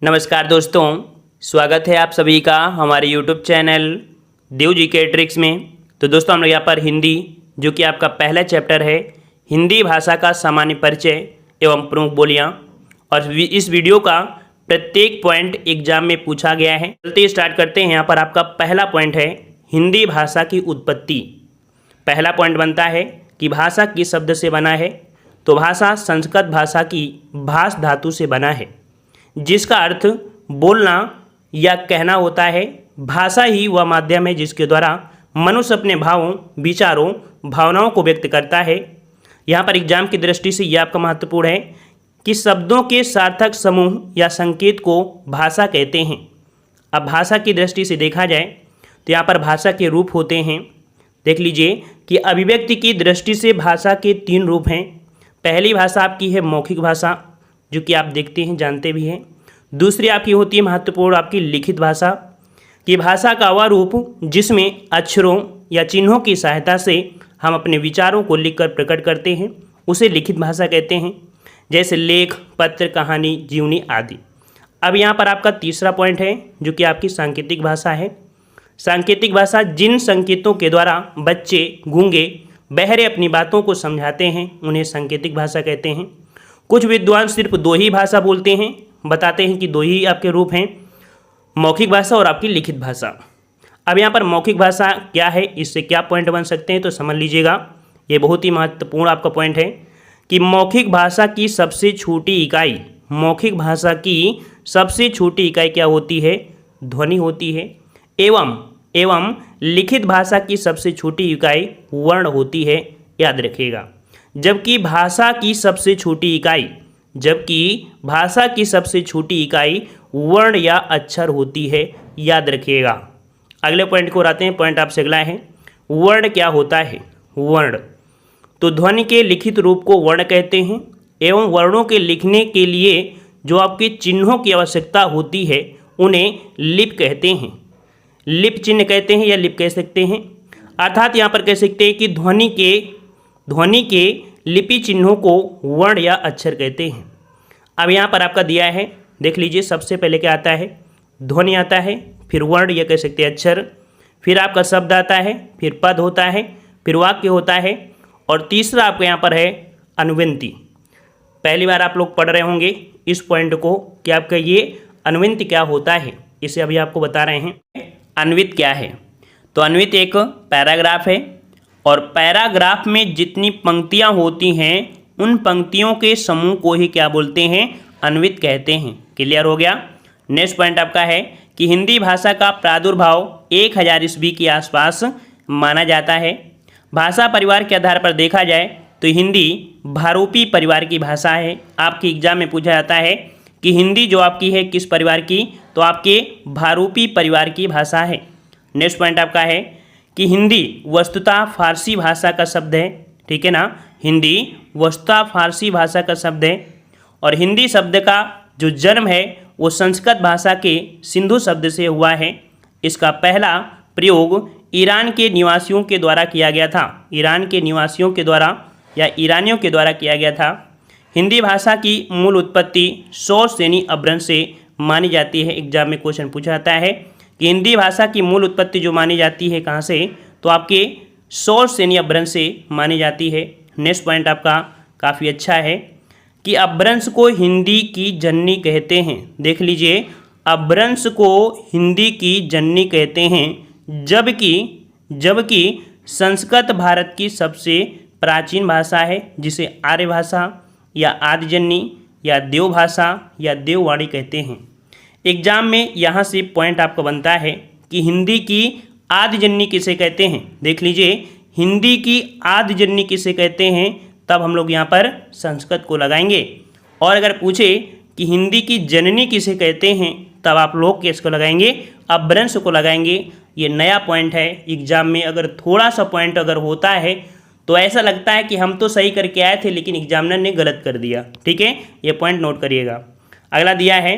नमस्कार दोस्तों, स्वागत है आप सभी का हमारे YouTube चैनल देव जी के ट्रिक्स में। तो दोस्तों हम लोग यहाँ पर हिंदी जो कि आपका पहला चैप्टर है, हिंदी भाषा का सामान्य परिचय एवं प्रमुख बोलियाँ, और इस वीडियो का प्रत्येक पॉइंट एग्जाम में पूछा गया है। चलते स्टार्ट करते हैं। यहाँ पर आपका पहला पॉइंट है हिंदी भाषा की उत्पत्ति। पहला पॉइंट बनता है कि भाषा किस शब्द से बना है। तो भाषा संस्कृत भाषा की भाष धातु से बना है, जिसका अर्थ बोलना या कहना होता है। भाषा ही वह माध्यम है जिसके द्वारा मनुष्य अपने भावों, विचारों, भावनाओं को व्यक्त करता है। यहाँ पर एग्जाम की दृष्टि से यह आपका महत्वपूर्ण है कि शब्दों के सार्थक समूह या संकेत को भाषा कहते हैं। अब भाषा की दृष्टि से देखा जाए तो यहाँ पर भाषा के रूप होते हैं। देख लीजिए कि अभिव्यक्ति की दृष्टि से भाषा के 3 रूप हैं। पहली भाषा आपकी है मौखिक भाषा, जो कि आप देखते हैं, जानते भी हैं। दूसरी आपकी होती है महत्वपूर्ण आपकी लिखित भाषा, कि भाषा का वह रूप जिसमें अक्षरों या चिन्हों की सहायता से हम अपने विचारों को लिखकर प्रकट करते हैं, उसे लिखित भाषा कहते हैं, जैसे लेख, पत्र, कहानी, जीवनी आदि। अब यहाँ पर आपका तीसरा पॉइंट है जो कि आपकी सांकेतिक भाषा है। सांकेतिक भाषा जिन संकेतों के द्वारा बच्चे, गूंगे, बहरे अपनी बातों को समझाते हैं, उन्हें सांकेतिक भाषा कहते हैं। कुछ विद्वान सिर्फ 2 ही भाषा बोलते हैं, बताते हैं कि 2 ही आपके रूप हैं, मौखिक भाषा और आपकी लिखित भाषा। अब यहाँ पर मौखिक भाषा क्या है, इससे क्या पॉइंट बन सकते हैं, तो समझ लीजिएगा। ये बहुत ही महत्वपूर्ण आपका पॉइंट है कि मौखिक भाषा की सबसे छोटी इकाई, मौखिक भाषा की सबसे छोटी इकाई क्या होती है, ध्वनि होती है। एवं लिखित भाषा की सबसे छोटी इकाई वर्ण होती है, याद रखिएगा। जबकि भाषा की सबसे छोटी इकाई वर्ण या अक्षर होती है, याद रखिएगा। अगले पॉइंट को आते हैं। पॉइंट आपसे अगला है, वर्ण क्या होता है। वर्ण तो ध्वनि के लिखित रूप को वर्ण कहते हैं, एवं वर्णों के लिखने के लिए जो आपके चिन्हों की आवश्यकता होती है उन्हें लिप कहते हैं। लिप चिन्ह कहते हैं या लिप कह सकते हैं। अर्थात यहाँ पर कह सकते हैं कि ध्वनि के लिपि चिन्हों को वर्ण या अक्षर कहते हैं। अब यहाँ पर आपका दिया है, देख लीजिए। सबसे पहले क्या आता है, ध्वनि आता है, फिर वर्ण या कह सकते हैं अक्षर, फिर आपका शब्द आता है, फिर पद होता है, फिर वाक्य होता है, और तीसरा आपका यहाँ पर है अनुवृत्ति। पहली बार आप लोग पढ़ रहे होंगे इस पॉइंट को कि आपका ये अनुवृत्ति क्या होता है, इसे अभी आपको बता रहे हैं। अन्वित क्या है, तो अन्वित एक पैराग्राफ है, और पैराग्राफ में जितनी पंक्तियां होती हैं उन पंक्तियों के समूह को ही क्या बोलते हैं, अन्वित कहते हैं। क्लियर हो गया। नेक्स्ट पॉइंट आपका है कि हिंदी भाषा का प्रादुर्भाव 1000 ईस्वी के आसपास माना जाता है। भाषा परिवार के आधार पर देखा जाए तो हिंदी भारूपी परिवार की भाषा है। आपके एग्जाम में पूछा जाता है कि हिंदी जो आपकी है किस परिवार की, तो आपके भारूपी परिवार की भाषा है। नेक्स्ट पॉइंट आपका है कि हिंदी वस्तुतः फारसी भाषा का शब्द है, ठीक है ना। हिंदी वस्तुतः फारसी भाषा का शब्द है, और हिंदी शब्द का जो जन्म है वो संस्कृत भाषा के सिंधु शब्द से हुआ है। इसका पहला प्रयोग ईरान के निवासियों के द्वारा किया गया था। ईरान के निवासियों के द्वारा या ईरानियों के द्वारा किया गया था। हिंदी भाषा की मूल उत्पत्ति सौर श्रेणी अभ्रंश से मानी जाती है। एग्जाम में क्वेश्चन पूछा जाता है कि हिंदी भाषा की मूल उत्पत्ति जो मानी जाती है कहाँ से, तो आपके सौर श्रेणी अभ्रंश से मानी जाती है। नेक्स्ट पॉइंट आपका काफ़ी अच्छा है कि अभ्रंश को हिंदी की जननी कहते हैं। देख लीजिए, अभ्रंश को हिंदी की जननी कहते हैं, जबकि संस्कृत भारत की सबसे प्राचीन भाषा है, जिसे आर्य भाषा या आदिजननी या देव भाषा या देववाणी कहते हैं। एग्जाम में यहाँ से पॉइंट आपका बनता है कि हिंदी की आदिजननी किसे कहते हैं। देख लीजिए, हिंदी की आदिजननी किसे कहते हैं, तब हम लोग यहाँ पर संस्कृत को लगाएंगे। और अगर पूछे कि हिंदी की जननी किसे कहते हैं, तब आप लोग किसको लगाएंगे, अपभ्रंश को लगाएंगे। ये नया पॉइंट है। एग्जाम में अगर थोड़ा सा पॉइंट अगर होता है तो ऐसा लगता है कि हम तो सही करके आए थे लेकिन एग्जामिनर ने गलत कर दिया, ठीक है। ये पॉइंट नोट करिएगा। अगला दिया है,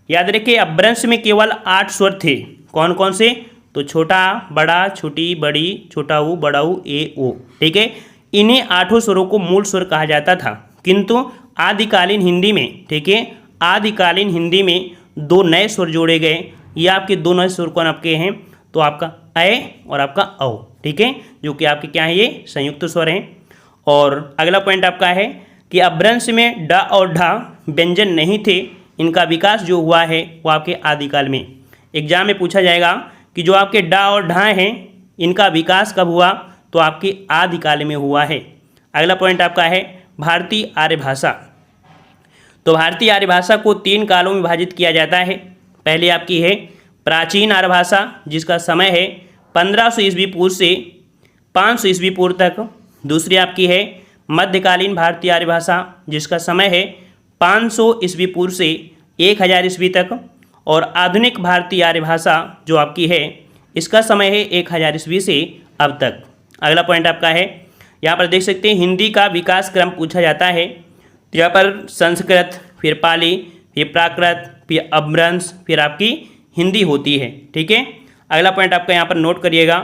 याद रखिए अपभ्रंश में केवल 8 स्वर थे। कौन कौन से, तो छोटा, बड़ा, छोटी, बड़ी, छोटा ऊ, बड़ा ऊ, ए, ओ, ठीक है। इन्हीं 8 स्वरों को मूल स्वर कहा जाता था, किंतु आदिकालीन हिंदी में, ठीक है, आदिकालीन हिंदी में दो नए स्वर जोड़े गए, ये आपके दो नए स्वर कौन आपके हैं, तो आपका अय और आपका औ, ठीक है, जो कि आपके क्या है, ये संयुक्त स्वर हैं। और अगला पॉइंट आपका है कि अपभ्रंश में ड और ढ व्यंजन नहीं थे, इनका विकास जो हुआ है वो आपके आदिकाल में। एग्जाम में पूछा जाएगा कि जो आपके ड और ढ हैं इनका विकास कब हुआ, तो आपके आदिकाल में हुआ है। अगला पॉइंट आपका है भारतीय आर्य भाषा। तो भारतीय आर्य भाषा को 3 कालों में विभाजित किया जाता है। पहले आपकी है प्राचीन आर्य भाषा, जिसका समय है 1500 ईस्वी पूर्व से 500 ईस्वी पूर्व तक। दूसरी आपकी है मध्यकालीन भारतीय आर्य भाषा, जिसका समय है 500 ईस्वी पूर्व से 1000 ईस्वी तक। और आधुनिक भारतीय आर्य भाषा जो आपकी है, इसका समय है 1000 ईस्वी से अब तक। अगला पॉइंट आपका है, यहाँ पर देख सकते हैं हिंदी का विकास क्रम पूछा जाता है। तो यहाँ पर संस्कृत, फिर पाली, फिर प्राकृत, फिर अपभ्रंश, फिर आपकी हिंदी होती है, ठीक है। अगला पॉइंट आपका यहाँ पर नोट करिएगा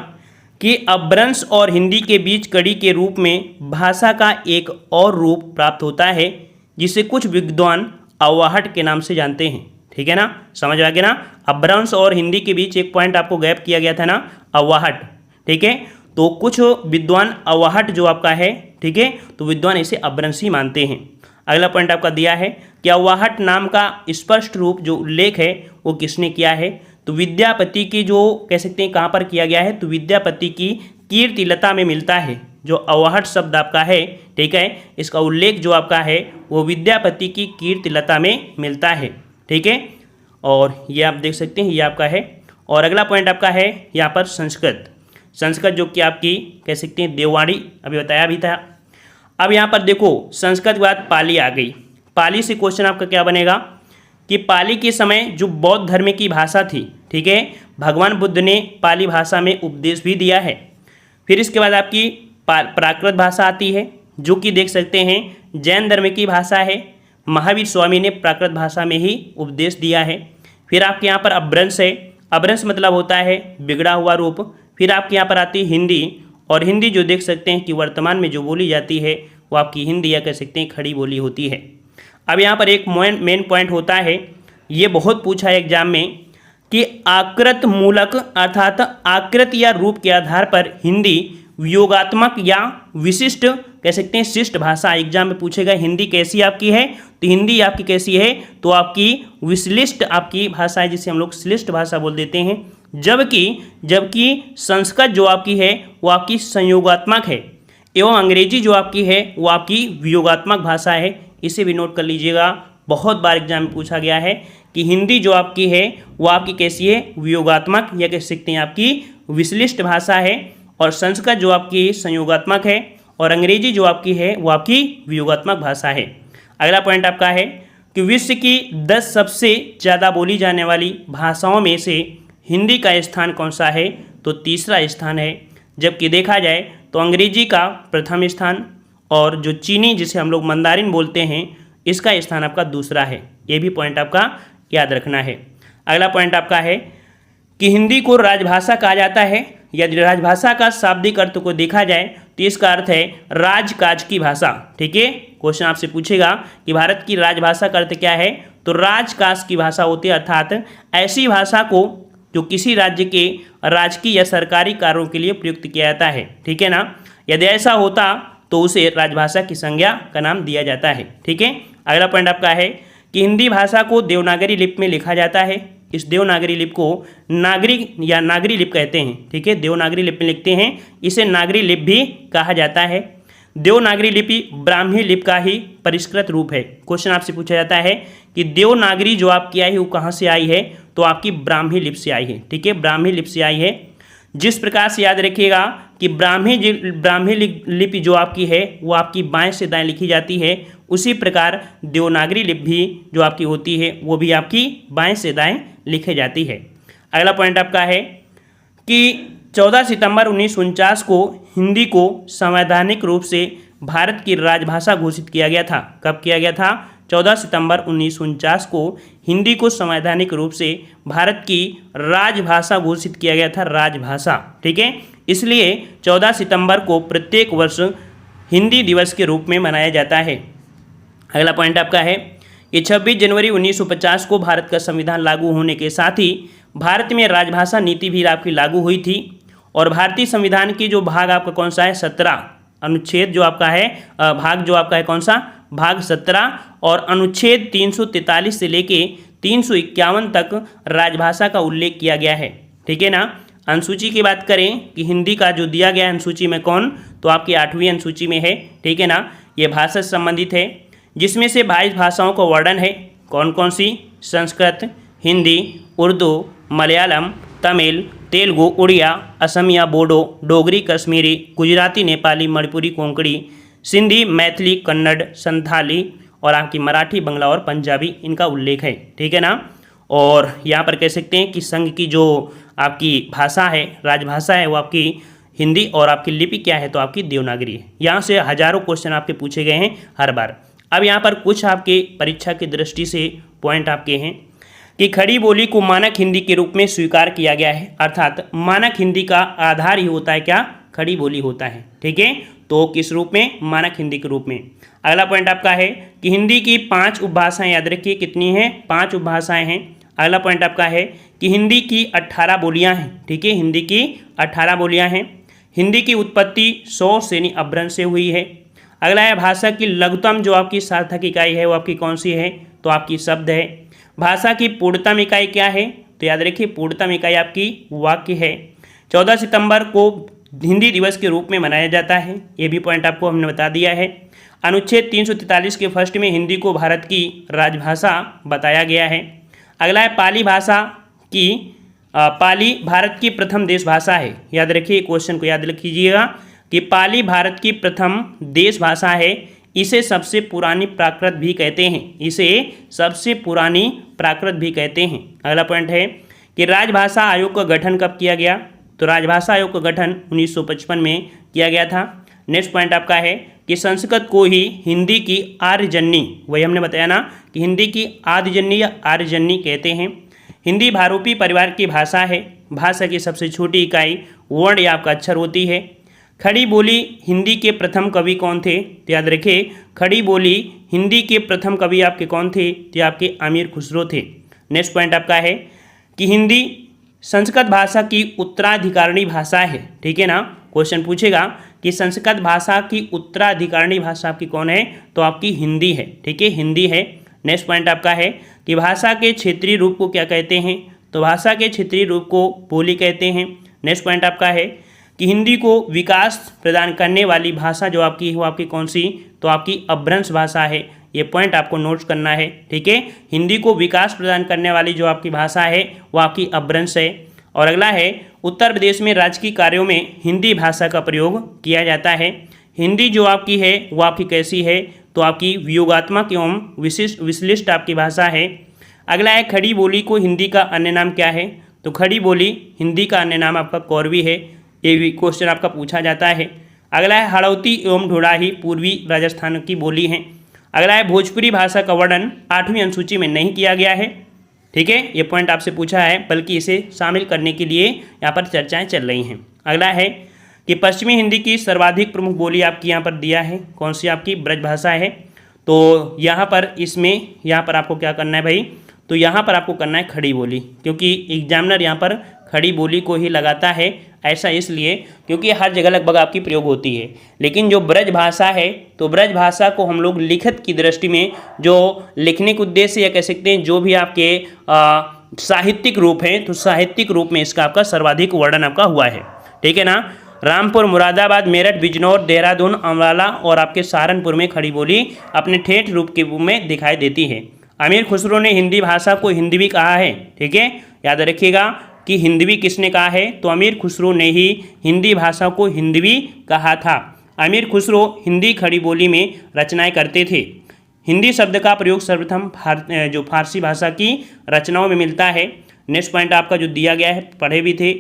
कि अपभ्रंश और हिंदी के बीच कड़ी के रूप में भाषा का एक और रूप प्राप्त होता है, जिसे कुछ विद्वान अव्वाहट के नाम से जानते हैं, ठीक है ना, समझ आ गया ना। अपभ्रंश और हिंदी के बीच एक पॉइंट आपको गैप किया गया था ना, अव्वाहट, ठीक है। तो कुछ विद्वान अव्वाहट जो आपका है, ठीक है, तो विद्वान इसे अपभ्रंश ही मानते हैं। अगला पॉइंट आपका दिया है कि अव्वाहट नाम का स्पष्ट रूप जो उल्लेख है वो किसने किया है, तो विद्यापति की, जो कह सकते हैं कहाँ पर किया गया है, तो विद्यापति की कीर्तिलता में मिलता है। जो अव्वाहट शब्द आपका है, ठीक है, इसका उल्लेख जो आपका है वो विद्यापति की कीर्तिलता में मिलता है, ठीक है। और ये आप देख सकते हैं, ये आपका है। और अगला पॉइंट आपका है यहाँ पर संस्कृत। संस्कृत जो कि आपकी कह सकते हैं देववाणी, अभी बताया भी था। अब यहाँ पर देखो संस्कृत के बाद पाली आ गई। पाली से क्वेश्चन आपका क्या बनेगा कि पाली के समय जो बौद्ध धर्म की भाषा थी, ठीक है, भगवान बुद्ध ने पाली भाषा में उपदेश भी दिया है। फिर इसके बाद आपकी प्राकृत भाषा आती है, जो कि देख सकते हैं जैन धर्म की भाषा है। महावीर स्वामी ने प्राकृत भाषा में ही उपदेश दिया है। फिर आपके यहाँ पर अपभ्रंश है। अपभ्रंश मतलब होता है बिगड़ा हुआ रूप। फिर आपके यहाँ पर आती है हिंदी, और हिंदी जो देख सकते हैं कि वर्तमान में जो बोली जाती है वो आपकी हिंदी या कह सकते हैं खड़ी बोली होती है। अब यहाँ पर एक मेन पॉइंट होता है, ये बहुत पूछा है एग्जाम में, कि आकृत मूलक अर्थात आकृत या रूप के आधार पर हिंदी वियोगात्मक या विशिष्ट कह सकते हैं शिष्ट भाषा। एग्जाम में पूछेगा हिंदी कैसी आपकी है, तो हिंदी आपकी कैसी है, तो आपकी विश्लिष्ट आपकी भाषा है, जिसे हम लोग श्लिष्ट भाषा बोल देते हैं। जबकि संस्कृत जो आपकी है वो आपकी संयोगात्मक है, एवं अंग्रेजी जो आपकी है वो आपकी वियोगात्मक भाषा है। इसे भी नोट कर लीजिएगा, बहुत बार एग्जाम में पूछा गया है कि हिंदी जो आपकी है वो आपकी कैसी है, वियोगात्मक या कह सकते हैं आपकी विश्लिष्ट भाषा है, और संस्कृत जो आपकी संयोगात्मक है, और अंग्रेजी जो आपकी है वो आपकी वियोगात्मक भाषा है। अगला पॉइंट आपका है कि विश्व की 10 सबसे ज़्यादा बोली जाने वाली भाषाओं में से हिंदी का स्थान कौन सा है, तो तीसरा स्थान है। जबकि देखा जाए तो अंग्रेजी का प्रथम स्थान, और जो चीनी जिसे हम लोग मंदारिन बोलते हैं इसका स्थान आपका दूसरा है। ये भी पॉइंट आपका याद रखना है। अगला पॉइंट आपका है कि हिंदी को राजभाषा कहा जाता है। यदि राजभाषा का शाब्दिक अर्थ को देखा जाए तो इसका अर्थ है राजकाज की भाषा, ठीक है। क्वेश्चन आपसे पूछेगा कि भारत की राजभाषा का अर्थ क्या है, तो राजकाज की भाषा होती है, अर्थात ऐसी भाषा को जो किसी राज्य के राजकीय या सरकारी कार्यों के लिए प्रयुक्त किया जाता है, ठीक है ना। यदि ऐसा होता तो उसे राजभाषा की संज्ञा का नाम दिया जाता है, ठीक है। अगला पॉइंट आपका है कि हिंदी भाषा को देवनागरी लिपि में लिखा जाता है। इस देवनागरी लिपि को नागरी या नागरी लिपि कहते हैं, ठीक है। देवनागरी लिपि में लिखते हैं, इसे नागरी लिपि भी कहा जाता है। देवनागरी लिपि ब्राह्मी लिपि का ही परिष्कृत रूप है। क्वेश्चन आपसे पूछा जाता है कि देवनागरी जो आपकी आई है वो कहाँ से आई है, तो आपकी ब्राह्मी लिपि से आई है, ठीक है, ब्राह्मी लिपि से आई है। जिस प्रकार से याद रखिएगा कि ब्राह्मी लिपि जो आपकी है वो आपकी बाएं से दाएं लिखी जाती है, उसी प्रकार देवनागरी लिपि भी जो आपकी होती है वो भी आपकी बाएं से दाएं लिखी जाती है। अगला पॉइंट आपका है कि 14 सितंबर 1949 को हिंदी को संवैधानिक रूप से भारत की राजभाषा घोषित किया गया था। कब किया गया था? 14 सितंबर 1949 को हिंदी को संवैधानिक रूप से भारत की राजभाषा घोषित किया गया था, राजभाषा, ठीक है। इसलिए 14 सितंबर को प्रत्येक वर्ष हिंदी दिवस के रूप में मनाया जाता है। अगला पॉइंट आपका है ये 26 जनवरी 1950 को भारत का संविधान लागू होने के साथ ही भारत में राजभाषा नीति भी आपकी लागू हुई थी। और भारतीय संविधान की जो भाग आपका कौन सा है 17 अनुच्छेद जो आपका है भाग जो आपका है कौन सा भाग 17 और अनुच्छेद 343 से लेके 351 तक राजभाषा का उल्लेख किया गया है। ठीक है ना। अनुसूची की बात करें कि हिंदी का जो दिया गया है अनुसूची में कौन, तो आपकी 8वीं अनुसूची में है। ठीक है ना। ये भाषा से संबंधित है जिसमें से 22 भाषाओं का वर्णन है। कौन कौन सी? संस्कृत, हिंदी, उर्दू, मलयालम, तमिल, तेलुगु, उड़िया, असमिया, बोडो, डोगरी, कश्मीरी, गुजराती, नेपाली, मणिपुरी, कोंकणी, सिंधी, मैथिली, कन्नड़, संथाली और आपकी मराठी, बंगला और पंजाबी इनका उल्लेख है। ठीक है ना। और यहाँ पर कह सकते हैं कि संघ की जो आपकी भाषा है राजभाषा है वो आपकी हिंदी और आपकी लिपि क्या है तो आपकी देवनागरी है। यहाँ से हजारों क्वेश्चन आपके पूछे गए हैं हर बार। अब यहाँ पर कुछ आपके परीक्षा की दृष्टि से पॉइंट आपके हैं कि खड़ी बोली को मानक हिंदी के रूप में स्वीकार किया गया है, अर्थात मानक हिंदी का आधार ही होता है क्या? खड़ी बोली होता है। ठीक है। तो किस रूप में? मानक हिंदी के रूप में। अगला पॉइंट आपका है कि हिंदी की 5 उपभाषाएं, याद रखिए कितनी हैं? 5 उपभाषाएं हैं। अगला पॉइंट आपका है कि हिंदी की 18 बोलियां हैं। ठीक है। हिंदी की 18 बोलियां हैं। हिंदी की उत्पत्ति 100 श्रेणी अपभ्रंश से हुई है। अगला है भाषा की लघुतम जो आपकी सार्थक इकाई है वो आपकी कौन सी है? तो आपकी शब्द है। भाषा की पूर्णतम इकाई क्या है? तो याद रखिए पूर्णतम इकाई आपकी वाक्य है। 14 सितंबर को हिंदी दिवस के रूप में मनाया जाता है। ये भी पॉइंट आपको हमने बता दिया है। अनुच्छेद 343 के फर्स्ट में हिंदी को भारत की राजभाषा बताया गया है। अगला है पाली भाषा की पाली भारत की प्रथम देश भाषा है। याद रखिए क्वेश्चन को याद कीजिएगा कि पाली भारत की प्रथम देश भाषा है। इसे सबसे पुरानी प्राकृत भी कहते हैं। इसे सबसे पुरानी प्राकृत भी कहते हैं। अगला पॉइंट है कि राजभाषा आयोग का गठन कब किया गया? तो राजभाषा आयोग का गठन 1955 में किया गया था। नेक्स्ट पॉइंट आपका है कि संस्कृत को ही हिंदी की आर्यजन्नी, वही हमने बताया ना कि हिंदी की आदिजन्नी या आर्यजन्नी कहते हैं। हिंदी भारोपी परिवार की भाषा है। भाषा की सबसे छोटी इकाई वर्ण या आपका अक्षर होती है। खड़ी बोली हिंदी के प्रथम कवि कौन थे? तो याद रखिए खड़ी बोली हिंदी के प्रथम कवि आपके कौन थे? तो आपके अमीर खुसरो थे। नेक्स्ट पॉइंट आपका है कि हिंदी संस्कृत भाषा की उत्तराधिकारिणी भाषा है। ठीक है ना। क्वेश्चन पूछेगा कि संस्कृत भाषा की उत्तराधिकारिणी भाषा आपकी कौन है? तो आपकी हिंदी है। ठीक है, हिंदी है। नेक्स्ट पॉइंट आपका है कि भाषा के क्षेत्रीय रूप को क्या कहते हैं? तो भाषा के क्षेत्रीय रूप को बोली कहते हैं। नेक्स्ट पॉइंट आपका है कि हिंदी को विकास प्रदान करने वाली भाषा जो आपकी है वो आपकी कौन सी? तो आपकी अपभ्रंश भाषा है। ये पॉइंट आपको नोट करना है। ठीक है। हिंदी को विकास प्रदान करने वाली जो आपकी भाषा है वो आपकी अपभ्रंश है। और अगला है उत्तर प्रदेश में राजकीय कार्यों में हिंदी भाषा का प्रयोग किया जाता है। हिंदी जो आपकी है वो आपकी कैसी है? तो आपकी वियोगात्मक एवं विश्लिष्ट आपकी भाषा है। अगला है खड़ी बोली को हिंदी का अन्य नाम क्या है? तो खड़ी बोली हिंदी का अन्य नाम आपका कौरवी है। ये भी क्वेश्चन आपका पूछा जाता है। अगला है हड़ौती एवं ढोड़ाही पूर्वी राजस्थान की बोली है। अगला है भोजपुरी भाषा का वर्णन 8वीं अनुसूची में नहीं किया गया है। ठीक है, ये पॉइंट आपसे पूछा है, बल्कि इसे शामिल करने के लिए यहाँ पर चर्चाएं चल रही हैं। अगला है कि पश्चिमी हिंदी की सर्वाधिक प्रमुख बोली आपकी यहाँ पर दिया है, कौन सी आपकी ब्रज भाषा है। तो यहाँ पर इसमें यहाँ पर आपको क्या करना है भाई? तो यहाँ पर आपको करना है खड़ी बोली, क्योंकि एग्जामिनर यहाँ पर खड़ी बोली को ही लगाता है। ऐसा इसलिए क्योंकि हर जगह लगभग आपकी प्रयोग होती है। लेकिन जो ब्रज भाषा है तो ब्रज भाषा को हम लोग लिखित की दृष्टि में जो लिखने के उद्देश्य या कह सकते हैं जो भी आपके साहित्यिक रूप हैं, तो साहित्यिक रूप में इसका आपका सर्वाधिक वर्णन आपका हुआ है। ठीक है ना। रामपुर, मुरादाबाद, मेरठ, बिजनौर, देहरादून, अम्बाला और आपके सहारनपुर में खड़ी बोली अपने ठेठ रूप के रूप में दिखाई देती है। अमीर खुसरो ने हिंदी भाषा को हिंदवी कहा है। ठीक है, याद रखिएगा कि हिंदवी किसने कहा है? तो अमीर खुसरो ने ही हिंदी भाषा को हिंदवी कहा था। अमीर खुसरो हिंदी खड़ी बोली में रचनाएं करते थे। हिंदी शब्द का प्रयोग सर्वप्रथम जो फारसी भाषा की रचनाओं में मिलता है। नेक्स्ट पॉइंट आपका जो दिया गया है, पढ़े भी थे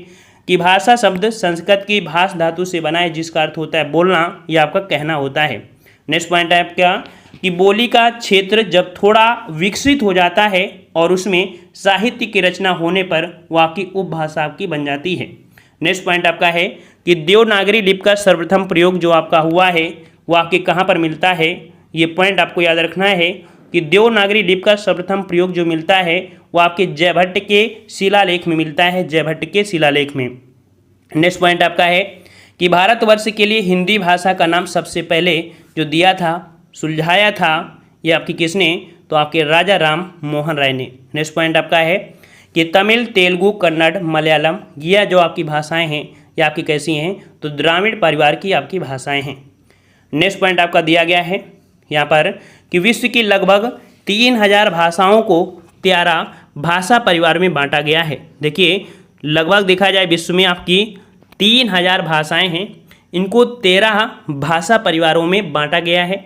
कि भाषा शब्द संस्कृत की भाष धातु से बना है, जिसका अर्थ होता है बोलना या आपका कहना होता है। नेक्स्ट पॉइंट है आपका कि बोली का क्षेत्र जब थोड़ा विकसित हो जाता है और उसमें साहित्य की रचना होने पर वो आपकी उपभाषा आपकी बन जाती है। नेक्स्ट पॉइंट आपका है कि देवनागरी लिपि का सर्वप्रथम प्रयोग जो आपका हुआ है वो आपके कहाँ पर मिलता है? ये पॉइंट आपको याद रखना है कि देवनागरी लिपि का सर्वप्रथम प्रयोग जो मिलता है वो आपके जयभट्ट के शिलालेख में मिलता है, जयभट्ट के शिलालेख में। नेक्स्ट पॉइंट आपका है कि भारतवर्ष के लिए हिंदी भाषा का नाम सबसे पहले जो दिया था, सुलझाया था, ये आपकी किसने, तो आपके राजा राम मोहन राय ने। नेक्स्ट पॉइंट आपका है कि तमिल, तेलुगु, कन्नड़, मलयालम, यह जो आपकी भाषाएं हैं ये आपकी कैसी हैं, तो द्राविड़ परिवार की आपकी भाषाएं हैं। नेक्स्ट पॉइंट आपका दिया गया है यहाँ पर कि विश्व की लगभग 3000 भाषाओं को 13 भाषा परिवार में बांटा गया है। देखिए लगभग देखा जाए विश्व में आपकी 3000 भाषाएं हैं, इनको 13 भाषा परिवारों में बांटा गया है।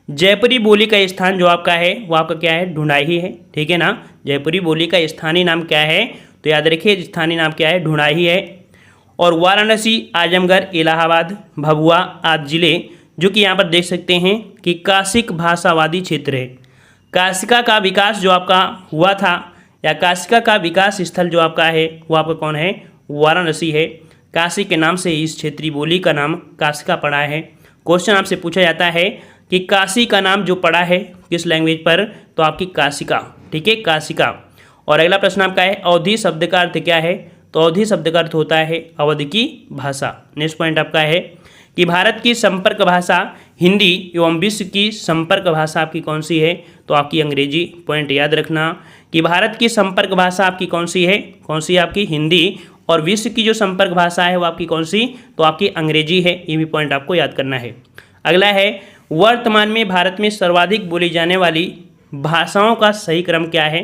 जयपुरी बोली का स्थान जो आपका है वो आपका क्या है, ढूंढाही है, ठीक है ना। जयपुरी बोली का स्थानीय नाम क्या है, तो याद रखिए स्थानीय नाम क्या है, ढूंढाही है। और वाराणसी, आजमगढ़, इलाहाबाद, भभुआ आदि जिले जो कि यहाँ पर देख सकते हैं कि काशिक भाषावादी क्षेत्र है। काशिका का विकास जो आपका हुआ था या काशिका का विकास स्थल जो आपका है वो आपका कौन है, वाराणसी है। काशी के नाम से इस क्षेत्रीय बोली का नाम काशिका पड़ा है। क्वेश्चन आपसे पूछा जाता है कि काशी का नाम जो पड़ा है किस लैंग्वेज पर, तो आपकी काशिका, ठीक है, काशिका। और अगला प्रश्न आपका है अवधी शब्द का अर्थ क्या है, तो अवधी शब्द का अर्थ होता है अवध की भाषा। नेक्स्ट पॉइंट आपका है कि भारत की संपर्क भाषा हिंदी एवं विश्व की संपर्क भाषा आपकी कौन सी है, तो आपकी अंग्रेजी। पॉइंट याद रखना कि भारत की संपर्क भाषा आपकी कौन सी है, कौन सी आपकी हिंदी, और विश्व की जो संपर्क भाषा है वो आपकी कौन सी, तो आपकी अंग्रेजी है। ये भी पॉइंट आपको याद करना है। अगला है वर्तमान में भारत में सर्वाधिक बोली जाने वाली भाषाओं का सही क्रम क्या है,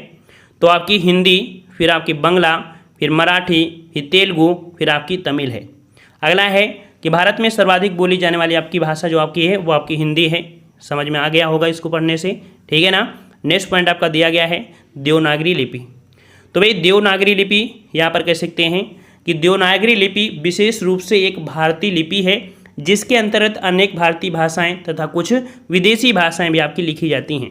तो आपकी हिंदी, फिर आपकी बंगला, फिर मराठी, फिर तेलुगु, फिर आपकी तमिल है। अगला है कि भारत में सर्वाधिक बोली जाने वाली आपकी भाषा जो आपकी है वो आपकी हिंदी है। समझ में आ गया होगा इसको पढ़ने से, ठीक है ना। नेक्स्ट पॉइंट आपका दिया गया है देवनागरी लिपि। तो भाई देवनागरी लिपि यहाँ पर कह सकते हैं कि देवनागरी लिपि विशेष रूप से एक भारतीय लिपि है जिसके अंतर्गत अनेक भारतीय भाषाएं तथा कुछ विदेशी भाषाएं भी आपकी लिखी जाती हैं।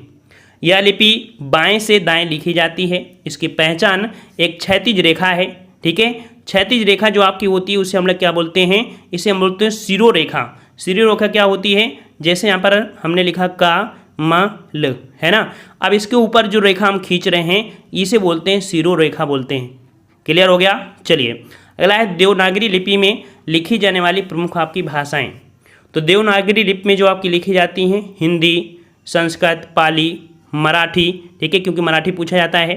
यह लिपि बाएं से दाएं लिखी जाती है। इसकी पहचान एक क्षैतिज रेखा है, ठीक है। क्षैतिज रेखा जो आपकी होती है उसे हम लोग क्या बोलते हैं, इसे हम बोलते हैं शिरोरेखा। शिरोरेखा क्या होती है, जैसे यहाँ पर हमने लिखा का म ल, है ना। अब इसके ऊपर जो रेखा हम खींच रहे हैं इसे बोलते हैं शिरोरेखा बोलते हैं। क्लियर हो गया। चलिए अगला है देवनागरी लिपि में लिखी जाने वाली प्रमुख आपकी भाषाएं। तो देवनागरी लिपि में जो आपकी लिखी जाती हैं हिंदी, संस्कृत, पाली, मराठी, ठीक है, क्योंकि मराठी पूछा जाता है।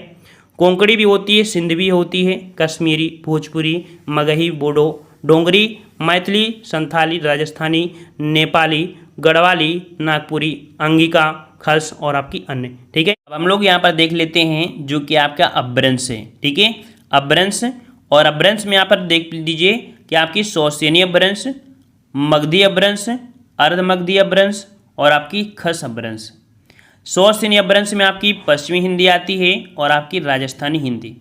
कोंकणी भी होती है, सिंधी होती है, कश्मीरी, भोजपुरी, मगही, बोडो, डोंगरी, मैथिली, संथाली, राजस्थानी, नेपाली, गढ़वाली, नागपुरी, अंगिका, खस और आपकी अन्य, ठीक है। अब हम लोग यहाँ पर देख लेते हैं जो कि आपका अपभ्रंश है, ठीक है, अपभ्रंश। और अपभ्रंश में यहाँ पर देख लीजिए कि आपकी सौसेनी अपभ्रंश, मगधी अपभ्रंश, अर्धमगधी अपभ्रंश और आपकी खस अपभ्रंश। सौसेनी अपभ्रंश में आपकी पश्चिमी हिंदी आती है और आपकी राजस्थानी हिंदी।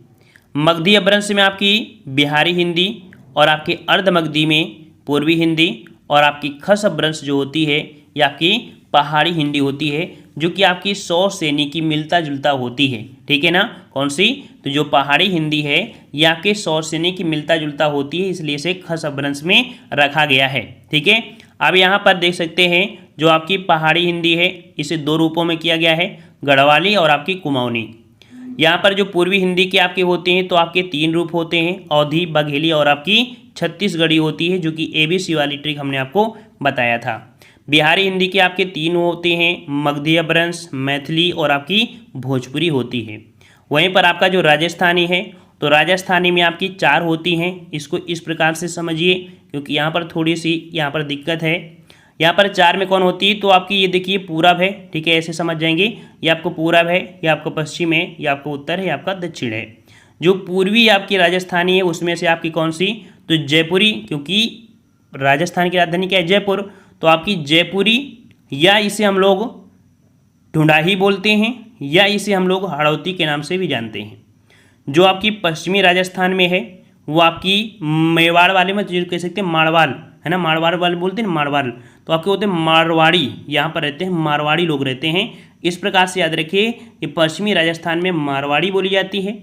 मगधी अपभ्रंश में आपकी बिहारी हिंदी और आपकी अर्धमगधी में पूर्वी हिंदी और आपकी खस अपभ्रंश जो होती है ये आपकी पहाड़ी हिंदी होती है जो कि आपकी सौसेनी की मिलता जुलता होती है, ठीक है ना। कौन सी, तो जो पहाड़ी हिंदी है ये आपके सौसेनी की मिलता जुलता होती है, इसलिए इसे खस अपभ्रंश में रखा गया है, ठीक है। अब यहाँ पर देख सकते हैं जो आपकी पहाड़ी हिंदी है इसे दो रूपों में किया गया है, गढ़वाली और आपकी कुमाऊनी। यहाँ पर जो पूर्वी हिंदी के आपके होते हैं तो आपके 3 रूप होते हैं, अवधी, बघेली और आपकी छत्तीसगढ़ी होती है, जो कि ABC वाली ट्रिक हमने आपको बताया था। बिहारी हिंदी के आपके 3 होते हैं, मगधी अपभ्रंश, मैथिली और आपकी भोजपुरी होती है। वहीं पर आपका जो राजस्थानी है तो राजस्थानी में आपकी 4 होती हैं। इसको इस प्रकार से समझिए क्योंकि यहाँ पर थोड़ी सी यहाँ पर दिक्कत है। यहाँ पर 4 में कौन होती है, तो आपकी ये देखिए पूरब है, ठीक है, ऐसे समझ जाएंगे। ये आपको पूरब है, ये आपको पश्चिम है, ये आपको उत्तर है, ये आपका दक्षिण है। जो पूर्वी आपकी राजस्थानी है उसमें से आपकी कौन सी, तो जयपुरी, क्योंकि राजस्थान की राजधानी क्या है, जयपुर, तो आपकी जयपुरी, या इसे हम लोग ढूंढाही बोलते हैं या इसे हम लोग हाड़ौती के नाम से भी जानते हैं। जो आपकी पश्चिमी राजस्थान में है वो आपकी मेवाड़ वाले में जो कह सकते हैं मारवाड़, है ना, मारवाड़ वाले बोलते हैं, मारवाड़, तो आपके होते हैं मारवाड़ी, यहाँ पर रहते हैं मारवाड़ी लोग रहते हैं। इस प्रकार से याद रखिए कि पश्चिमी राजस्थान में मारवाड़ी बोली जाती है।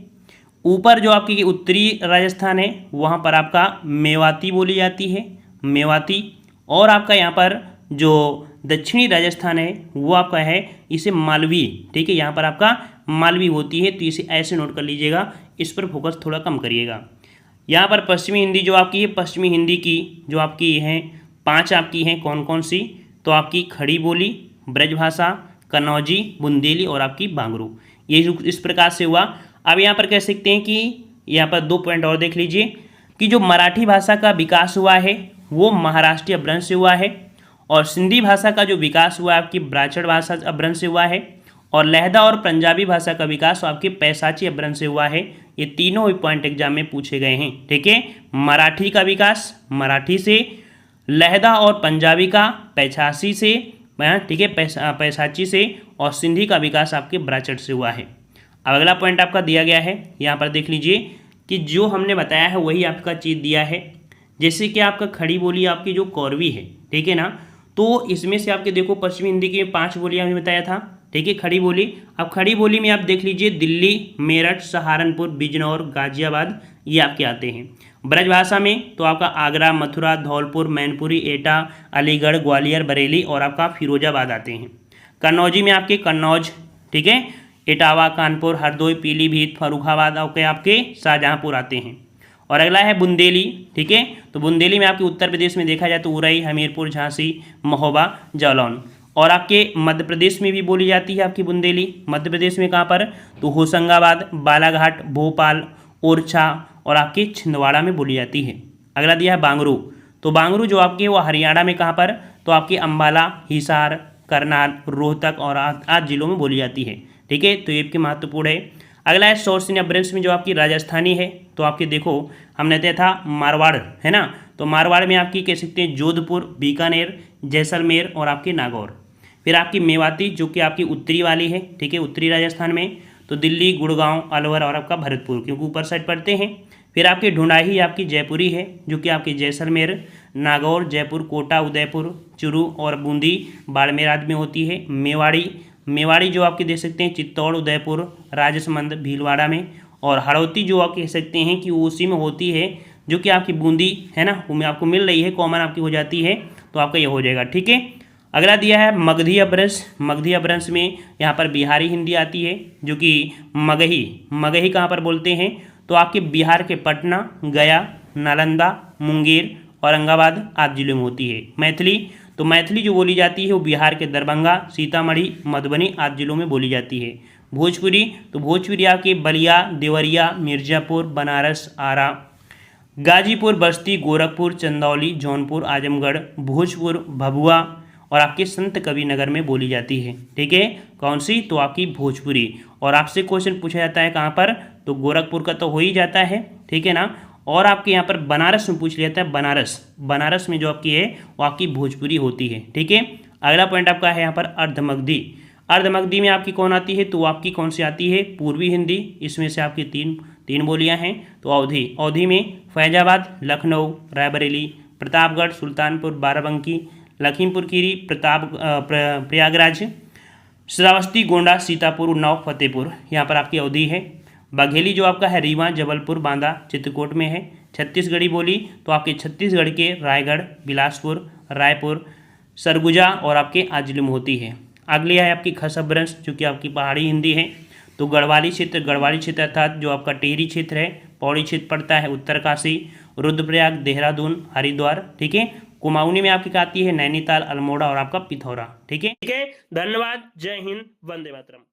ऊपर जो आपकी उत्तरी राजस्थान है वहाँ पर आपका मेवाती बोली जाती है, मेवाती। और आपका यहाँ पर जो दक्षिणी राजस्थान है वो आपका है इसे मालवी, ठीक है, यहाँ पर आपका मालवी होती है, तो इसे ऐसे नोट कर लीजिएगा, इस पर फोकस थोड़ा कम करिएगा। यहाँ पर पश्चिमी हिंदी जो आपकी है, पश्चिमी हिंदी की जो आपकी हैं 5 आपकी हैं कौन कौन सी, तो आपकी खड़ी बोली, ब्रजभाषा, कन्नौजी, बुंदेली और आपकी बांगरू, ये इस प्रकार से हुआ। अब यहाँ पर कह सकते हैं कि यहाँ पर 2 पॉइंट और देख लीजिए कि जो मराठी भाषा का विकास हुआ है वो महाराष्ट्रीय अपभ्रंश से हुआ है, और सिंधी भाषा का जो विकास हुआ है आपकी ब्राह्मण भाषा अपभ्रंश से हुआ है, और लहदा और पंजाबी भाषा का विकास आपके पैसाची अपभ्रंश से हुआ है। ये तीनों ही पॉइंट एग्जाम में पूछे गए हैं, ठीक है। मराठी का विकास मराठी से, लहदा और पंजाबी का पैसाची से, ठीक है, पैसाची से, और सिंधी का विकास आपके ब्राह्मण से हुआ है। अब अगला पॉइंट आपका दिया गया है, यहाँ पर देख लीजिए कि जो हमने बताया है वही आपका चीज़ दिया है। जैसे कि आपका खड़ी बोली आपकी जो कौरवी है, ठीक है ना, तो इसमें से आपके देखो पश्चिमी हिंदी की 5 बोलियाँ हमने बताया था, ठीक है, खड़ी बोली। अब खड़ी बोली में आप देख लीजिए दिल्ली, मेरठ, सहारनपुर, बिजनौर, गाजियाबाद, ये आपके आते हैं। ब्रजभाषा में तो आपका आगरा, मथुरा, धौलपुर, मैनपुरी, एटा, अलीगढ़, ग्वालियर, बरेली और आपका फिरोजाबाद आते हैं। कन्नौजी में आपके कन्नौज, ठीक है, इटावा, कानपुर, हरदोई, पीलीभीत, फर्रुखाबाद आपके शाहजहाँपुर आते हैं। और अगला है बुंदेली, ठीक है, तो बुंदेली में आपके उत्तर प्रदेश में देखा जाए तो उरई, हमीरपुर, झांसी, महोबा, जालौन। और आपके मध्य प्रदेश में भी बोली जाती है आपकी बुंदेली। मध्य प्रदेश में कहाँ पर, तो होशंगाबाद, बालाघाट, भोपाल, ओरछा और आपके छिंदवाड़ा में बोली जाती है। अगला दिया है बांगरू, तो बांगरू जो आपके वो हरियाणा में कहाँ पर, तो आपके अम्बाला, हिसार, करनाल, रोहतक और आदि जिलों में बोली जाती है, ठीक है, तो ये आपके महत्वपूर्ण है। अगला है शौरसेनी अपभ्रंश में जो आपकी राजस्थानी है, तो आपके देखो हमने दिया था मारवाड़, है ना, तो मारवाड़ में आपकी कह सकते हैं जोधपुर, बीकानेर, जैसलमेर और आपके नागौर। फिर आपकी मेवाती जो कि आपकी उत्तरी वाली है, ठीक है, उत्तरी राजस्थान में, तो दिल्ली, गुड़गांव, अलवर और आपका भरतपुर, क्योंकि ऊपर साइड पड़ते हैं। फिर आपकी ढूंढाही आपकी जयपुरी है जो कि आपकी जैसलमेर, नागौर, जयपुर, कोटा, उदयपुर, चूरू और बूंदी, बाड़मेर आदि में होती है। मेवाड़ी जो आपके देख सकते हैं चित्तौड़, उदयपुर, राजसमंद, भीलवाड़ा में। और हड़ौती जो आप कह सकते हैं कि वो उसी में होती है जो कि आपकी बूंदी है ना, वो आपको मिल रही है, कॉमन आपकी हो जाती है, तो आपका ये हो जाएगा, ठीक है। अगला दिया है मगधी अपभ्रंश। मगधी अपभ्रंश में यहाँ पर बिहारी हिंदी आती है जो कि मगही कहाँ पर बोलते हैं, तो आपके बिहार के पटना, गया, नालंदा, मुंगेर, औरंगाबाद आदि जिलों में होती है। मैथिली, तो मैथिली जो बोली जाती है वो बिहार के दरभंगा, सीतामढ़ी, मधुबनी आदि जिलों में बोली जाती है। भोजपुरी, तो भोजपुरी आपके बलिया, देवरिया, मिर्ज़ापुर, बनारस, आरा, गाजीपुर, बस्ती, गोरखपुर, चंदौली, जौनपुर, आजमगढ़, भोजपुर, भभुआ और आपके संत कबीर नगर में बोली जाती है, ठीक है, कौन सी, तो आपकी भोजपुरी। और आपसे क्वेश्चन पूछा जाता है कहाँ पर, तो गोरखपुर का तो हो ही जाता है, ठीक है ना, और आपके यहाँ पर बनारस में पूछ लिया जाता है, बनारस में जो आपकी है वो आपकी भोजपुरी होती है, ठीक है। अगला पॉइंट आपका है यहाँ पर अर्धमगधी में आपकी कौन आती है, तो आपकी कौन सी आती है, पूर्वी हिंदी, इसमें से आपकी तीन बोलियाँ हैं, तो अवधी में फैजाबाद, लखनऊ, रायबरेली, प्रतापगढ़, सुल्तानपुर, बाराबंकी, लखीमपुर खीरी, प्रयागराज, श्रावस्ती, गोंडा, सीतापुर, उन्नाव, फतेहपुर, यहाँ पर आपकी अवधि है। बघेली जो आपका है रीवा, जबलपुर, बांदा, चित्रकूट में है। छत्तीसगढ़ी बोली तो आपके छत्तीसगढ़ के रायगढ़, बिलासपुर, रायपुर, सरगुजा और आपके आदि जिलों में होती है। अगली है आपकी खस अपभ्रंश जो कि आपकी पहाड़ी हिंदी है। तो गढ़वाली क्षेत्र अर्थात जो आपका टिहरी क्षेत्र है, पौड़ी क्षेत्र पड़ता है, उत्तरकाशी, रुद्रप्रयाग, देहरादून, हरिद्वार, ठीक है। कुमाऊनी में आपकी आती है नैनीताल, अल्मोड़ा और आपका पिथौरा, ठीक है। धन्यवाद, जय हिंद, वंदे मातरम।